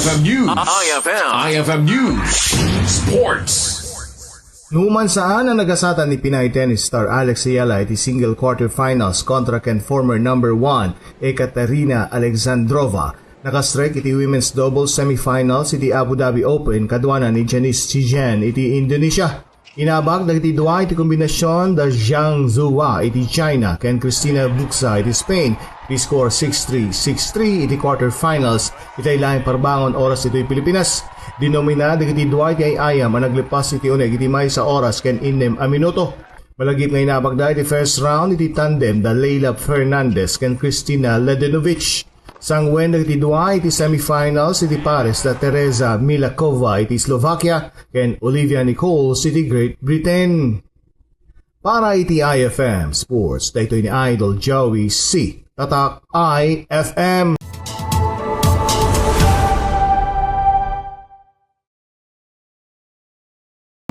IFM News. IFM News. Sports. Numan saan ang nagasatan ni Pinay tennis star Alex Eala iti single quarterfinals kontra ken former number 1 Ekaterina Alexandrova. Nakastrek iti women's doubles semifinals iti Abu Dhabi Open kadwana ni Janice Tjen iti Indonesia. Inabag dagiti dua iti kombinasyon da Zhang Zuwa iti China ken Cristina Buxa iti Spain. Iti score 6-3, 6-3 iti quarterfinals iti laing parbangon oras iti Pilipinas. Dinomina dagiti dua iti ayam ang naglipas iti uneg iti may sa oras ken 6 a minuto. Malagip nga inabag da iti first round iti tandem da Leila Fernandez ken Kristina Ledenovic. Sangwen dagiti dua iti semifinals iti pares da Teresa Milakova iti Slovakia ken Olivia Nichols iti Great Britain. Para iti IFM Sports, daytoy ni Idol Joey C. Tatak IFM.